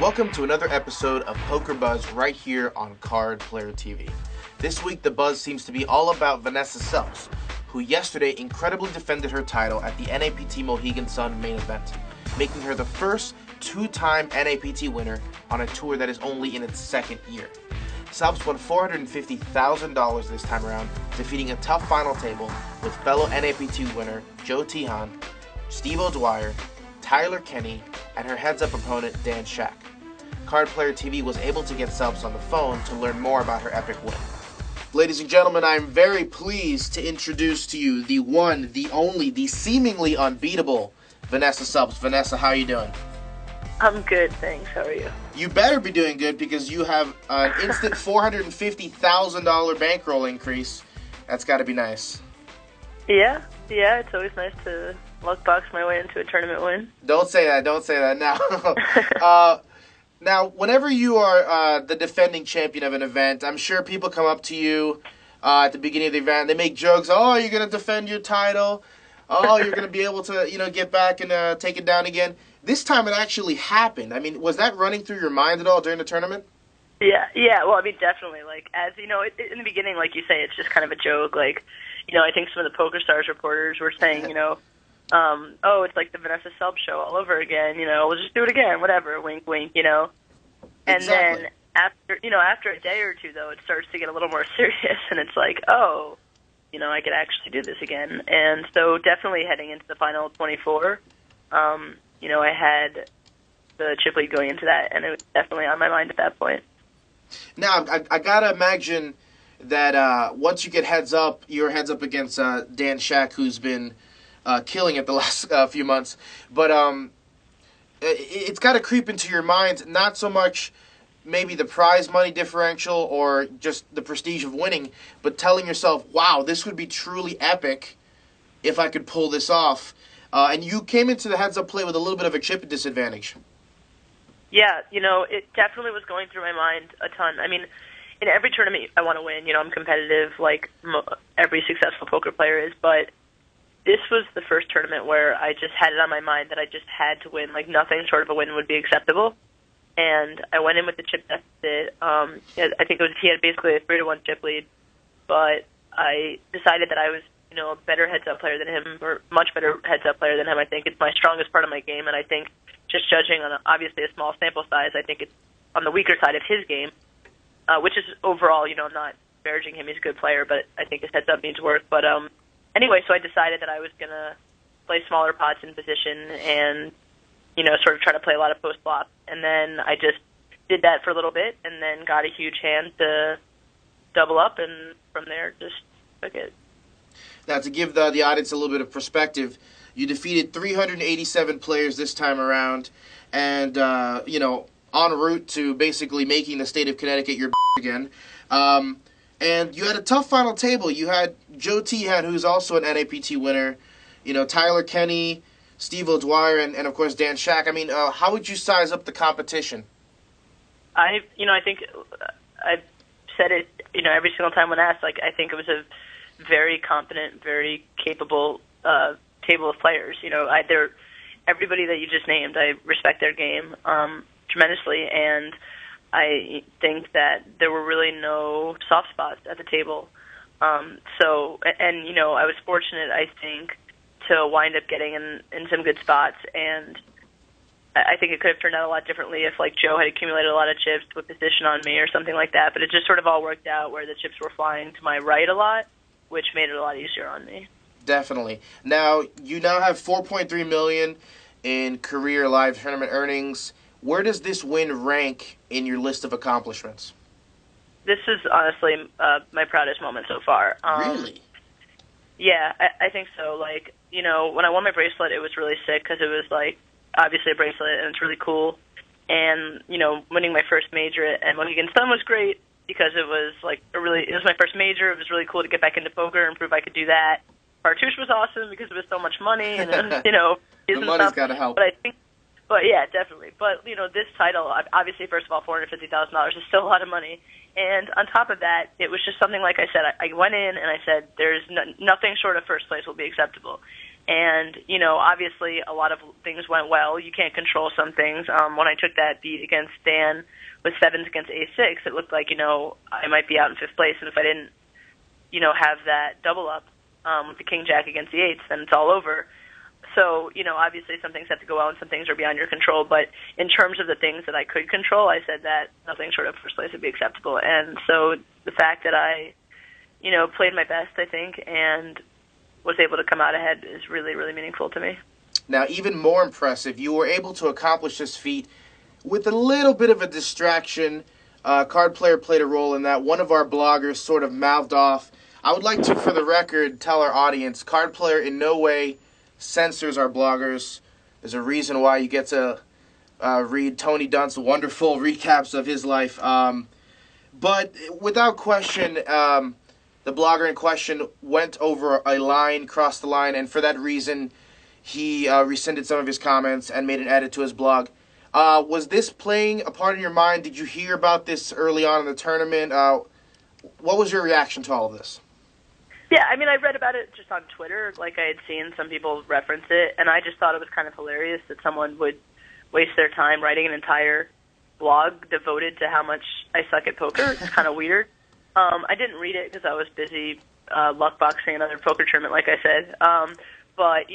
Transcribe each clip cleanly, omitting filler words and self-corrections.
Welcome to another episode of Poker Buzz right here on Card Player TV. This week the buzz seems to be all about Vanessa Selbst, who yesterday incredibly defended her title at the NAPT Mohegan Sun main event, making her the first two-time NAPT winner on a tour that is only in its second year. Selbst won $450,000 this time around, defeating a tough final table with fellow NAPT winner Joe Tehan, Steve O'Dwyer, Tyler Kenny, and her heads-up opponent Dan Shack. Card Player TV was able to get Selbst on the phone to learn more about her epic win. Ladies and gentlemen, I am very pleased to introduce to you the one, the only, the seemingly unbeatable Vanessa Selbst. Vanessa, how are you doing? I'm good, thanks. How are you? You better be doing good because you have an instant $450,000 bankroll increase. That's got to be nice. Yeah, it's always nice to luckbox my way into a tournament win. Don't say that now. Now, whenever you are the defending champion of an event, I'm sure people come up to you at the beginning of the event. They make jokes. Oh, you're going to defend your title. Oh, you're going to be able to, get back and take it down again. This time it actually happened. I mean, was that running through your mind at all during the tournament? Yeah. Well, I mean, definitely. Like, as you know, in the beginning, like you say, it's just kind of a joke. Like, I think some of the PokerStars reporters were saying, oh, it's like the Vanessa Selbst show all over again. We'll just do it again, whatever. Wink, wink. And Exactly. then after a day or two, though, it starts to get a little more serious, and it's like, oh, I could actually do this again. And so, definitely heading into the final 24. I had the chip lead going into that, and it was definitely on my mind at that point. Now, I gotta imagine that once you get you're heads up against Dan Shack, who's been killing it the last few months. But it's got to creep into your mind, not so much maybe the prize money differential or just the prestige of winning, but telling yourself, wow, this would be truly epic if I could pull this off. And you came into the heads-up play with a little bit of a chip disadvantage. Yeah, it definitely was going through my mind a ton. I mean, in every tournament I want to win. I'm competitive like every successful poker player is, but this was the first tournament where I just had it on my mind that I just had to win. Like, nothing short of a win would be acceptable. And I went in with the chip deficit. I think he had basically a 3-1 chip lead, but I decided that I was a better heads-up player than him, or much better heads-up player than him. I think it's my strongest part of my game, and I think just judging on obviously a small sample size, I think it's on the weaker side of his game, which is overall, not disparaging him. He's a good player, but I think his heads-up needs work. But anyway, so I decided that I was going to play smaller pots in position and, sort of try to play a lot of post-flop. And then I just did that for a little bit and then got a huge hand to double up, and from there just took it. Now, to give the audience a little bit of perspective, you defeated 387 players this time around, and, en route to basically making the state of Connecticut your again. And you had a tough final table. You had Joe Tehan, who's also an NAPT winner, Tyler Kenny, Steve O'Dwyer, and of course, Dan Shack. I mean, how would you size up the competition? I think I've said it, every single time when asked, like, I think it was a very competent, very capable table of players. Everybody that you just named, I respect their game tremendously, and I think that there were really no soft spots at the table. I was fortunate, I think, to wind up getting in some good spots, and I think it could have turned out a lot differently if, like, Joe had accumulated a lot of chips with position on me or something like that, but it just sort of all worked out where the chips were flying to my right a lot, which made it a lot easier on me. Definitely. Now, you now have $4.3 million in career live tournament earnings. Where does this win rank in your list of accomplishments? This is honestly my proudest moment so far. Really? Yeah, I think so. Like, when I won my bracelet, it was really sick because it was, like, obviously a bracelet, and it's really cool. And, winning my first major at Mohegan Sun was great because it was, like, it was my first major. It was really cool to get back into poker and prove I could do that. Cartouche was awesome because it was so much money, and it was, the money's got to help. But yeah, definitely. But, this title, obviously, first of all, $450,000 is still a lot of money. And on top of that, it was just something, like I said, I went in and I said, there's nothing short of first place will be acceptable. And, obviously a lot of things went well. You can't control some things. When I took that beat against Dan with sevens against ace-6, it looked like, I might be out in fifth place. And if I didn't, have that double up with the king-jack against the eights, then it's all over. So, obviously some things have to go well and some things are beyond your control. But in terms of the things that I could control, I said that nothing short of first place would be acceptable. And so the fact that I, played my best, I think, and was able to come out ahead is really, really meaningful to me. Now, even more impressive, you were able to accomplish this feat with a little bit of a distraction. Card Player played a role in that. One of our bloggers sort of mouthed off. I would like to, for the record, tell our audience, Card Player in no way censors our bloggers. There's a reason why you get to read Tony Dunn's wonderful recaps of his life. But without question, the blogger in question went over a line, crossed the line, and for that reason, he rescinded some of his comments and made an edit to his blog. Was this playing a part in your mind? Did you hear about this early on in the tournament? What was your reaction to all of this? Yeah, I read about it just on Twitter. Like, I had seen some people reference it, and I just thought it was kind of hilarious that someone would waste their time writing an entire blog devoted to how much I suck at poker. It's kind of weird. I didn't read it because I was busy luck boxing another poker tournament, like I said. But,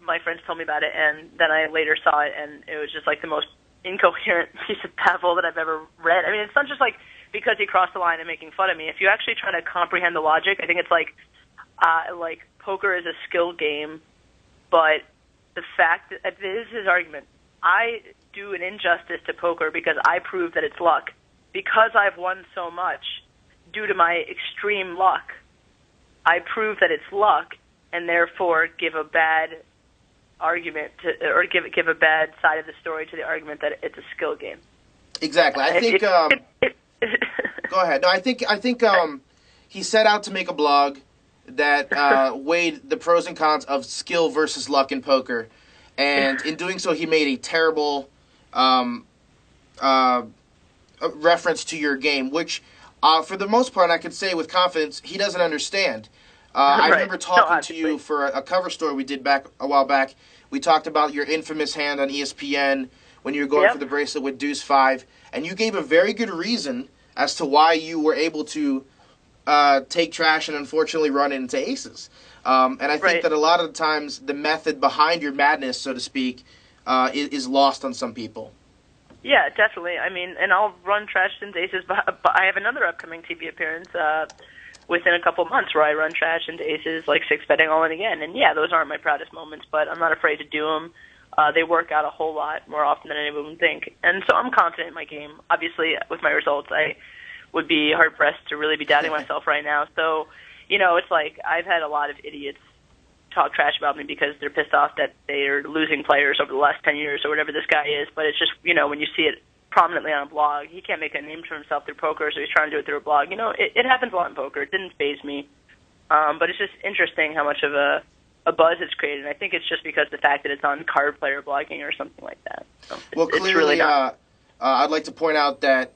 my friends told me about it, and then I later saw it, and it was just like the most incoherent piece of babble that I've ever read. It's not just like because he crossed the line and making fun of me. If you actually try to comprehend the logic, I think it's like poker is a skill game, but the fact that this is his argument. I do an injustice to poker because I prove that it's luck. Because I've won so much due to my extreme luck, I prove that it's luck and therefore give a bad argument to, or give a bad side of the story to the argument that it's a skill game. Exactly. I think go ahead. No, I think he set out to make a blog that weighed the pros and cons of skill versus luck in poker, and in doing so, he made a terrible reference to your game, which, for the most part, I could say with confidence, he doesn't understand. I remember talking to you for a cover story we did a while back. We talked about your infamous hand on ESPN when you were going for the bracelet with Deuce 5, and you gave a very good reason as to why you were able to take trash and unfortunately run into aces. And I think that a lot of the times the method behind your madness, so to speak, is lost on some people. Yeah, definitely. And I'll run trash into aces, but I have another upcoming TV appearance within a couple months where I run trash into aces, like 6-betting all in again. And yeah, those aren't my proudest moments, but I'm not afraid to do them. They work out a whole lot more often than anyone would think. And so I'm confident in my game. Obviously, with my results, I would be hard-pressed to really be doubting myself right now. So, it's like I've had a lot of idiots talk trash about me because they're pissed off that they're losing players over the last 10 years or whatever this guy is. But it's just, when you see it prominently on a blog, he can't make a name for himself through poker, so he's trying to do it through a blog. It happens a lot in poker. It didn't faze me. But it's just interesting how much of a buzz it's created. And I think it's just because the fact that it's on Card Player blogging or something like that. So well, clearly, it's really I'd like to point out that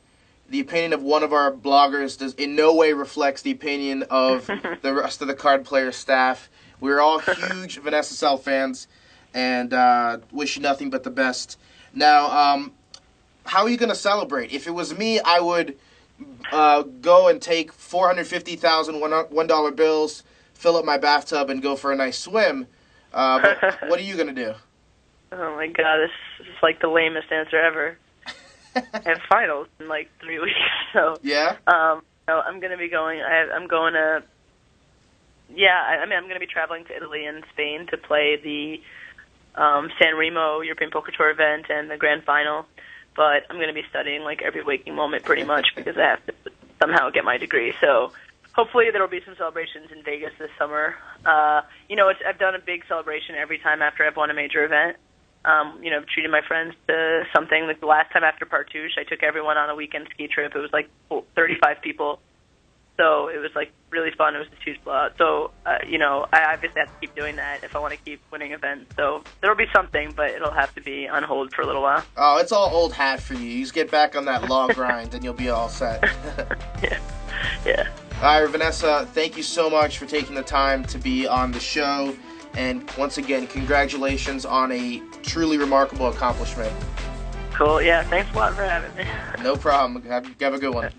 the opinion of one of our bloggers does in no way reflects the opinion of the rest of the Card Player staff. We're all huge Vanessa Selbst fans and wish you nothing but the best. Now, how are you going to celebrate? If it was me, I would go and take 450,000 $1 bills, fill up my bathtub, and go for a nice swim. But what are you going to do? Oh, my God. This is like the lamest answer ever. I have finals in like 3 weeks, so yeah. So I'm going to be going. I'm going to. Yeah, I'm going to be traveling to Italy and Spain to play the San Remo European Poker Tour event and the grand final. But I'm going to be studying like every waking moment pretty much because I have to somehow get my degree. So hopefully there will be some celebrations in Vegas this summer. I've done a big celebration every time after I've won a major event. Treated my friends to something. Like the last time after Partouche, I took everyone on a weekend ski trip. It was like 35 people. So it was like really fun. It was a huge blowout. So, I obviously have to keep doing that if I want to keep winning events. So there'll be something, but it'll have to be on hold for a little while. Oh, it's all old hat for you. You just get back on that long grind and you'll be all set. Yeah. All right, Vanessa, thank you so much for taking the time to be on the show. And once again, congratulations on a truly remarkable accomplishment. Cool. Yeah, thanks a lot for having me. No problem. Have a good one.